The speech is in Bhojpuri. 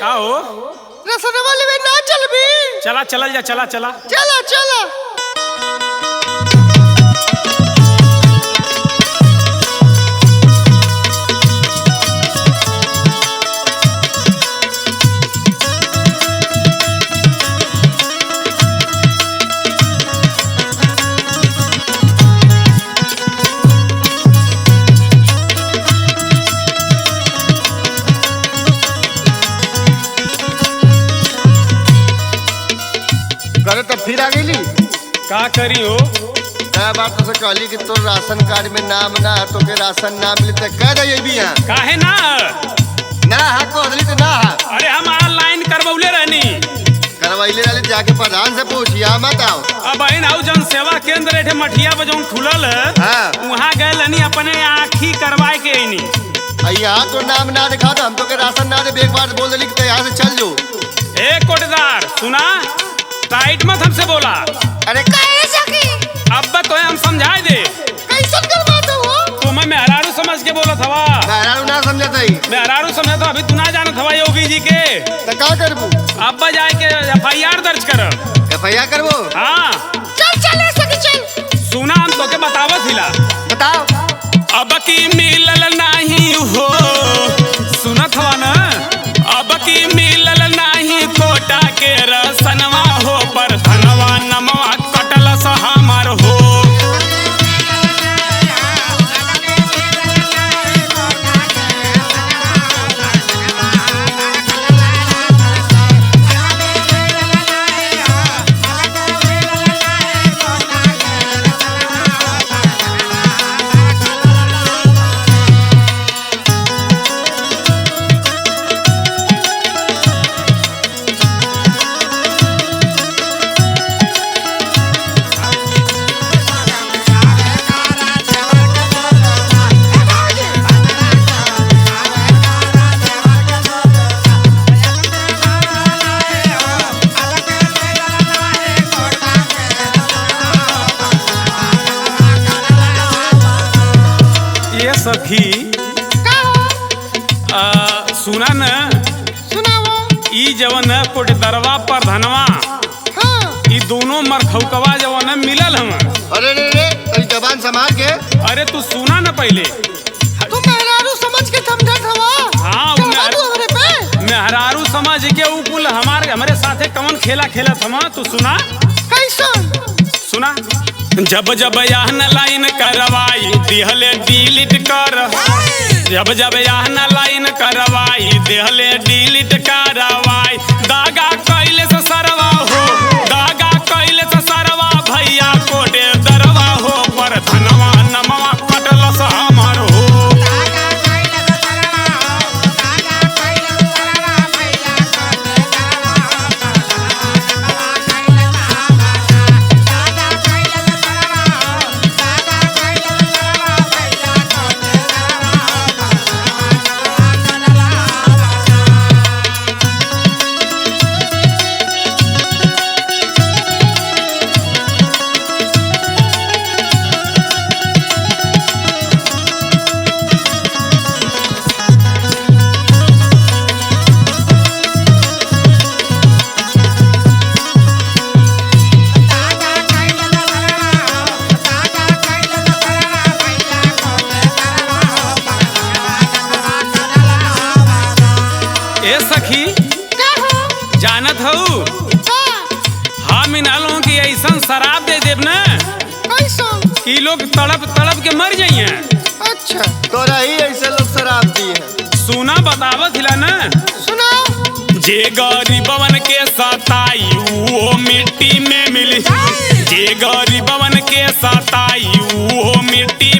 का हो रसनवा लेवे ना चलबी। चला चलल जा चला चला चला चला। करे तो फिर आ गई। का करी हो क्या बात तो से कहली कि तोर राशन कार्ड में नाम ना तो के राशन ना मिली तो कह दे भी यहाँ काहे ना ना हा कहली तो ना हा। अरे हम ऑनलाइन करबौले रहनी करवाइले वाले जाके प्रधान से पूछिया मत आओ। अब इन आउ जन सेवा केंद्र एठे मठिया पे जौन खुलल हाँ। वहाँ गए लनी अपने आँखी करवाए के आईनी। यहाँ तो नाम ना दिखा तो हम तो के राशन ना दे एक बार बोल दिली कि यहाँ से चल जो। ए कोटेदार सुना टाइट मत हमसे बोला। अरे काहे सखी अब तो हम समझाए दे कैसन करवा दो हो। तो मैं मेहरारू समझ के बोलत हवा। मेहरारू ना समझत है। मेहरारू समझ तो अभी तू ना जानत हवा योगी जी के। तो का करबू अब जाए के FIR दर्ज कर। FIR करबो। हाँ चल चल सखी चल। सुना हम तो के बतावत हिला। बताओ। अब की मिलल नहीं हो सुनत हवा ना। अब की मिलल नहीं कोटा के रसनवा हो पर धनवा नमवा कटल सा हमार हो। ये सखी सुना न सुनाओ। ई जवन कोटेदरवा पर धनवा हाँ। ई दोनों मरखौकवा जवन मिलल हम। अरे रे रे तेरी जबान संभाल के। अरे तू सुना न पहले। तू मेहरारू समझ के समझत हवा। हाँ चढ़वा दू हमरे पे। मेहरारू समझ के ऊ कुल हमारे साथे कवन खेला खेलत हम। तू सुना कैसन सुना जब जब यहाँ लाइन करवाई दिहले डिलीट कर। जब जब यहाँ लाइन करवाई दिहले डिलीट करवाई। दागा कैले से सरवा हो दागा कैले से सरवा भैया कोटे दरवा हो पर धनवा नमवा कटल सा हमार हो। ए सखी जानत हूँ हम इन लोगों की ऐसा शराब दे देव न कि लोग तड़प तड़प के मर जाइए। अच्छा तोरा ही ऐसे लोग शराब दिए। सुना बतावत हिला न। सुनाओ। जे गरीबवन के सताई वो मिट्टी में मिली। जे गरीबवन के सताई वो मिट्टी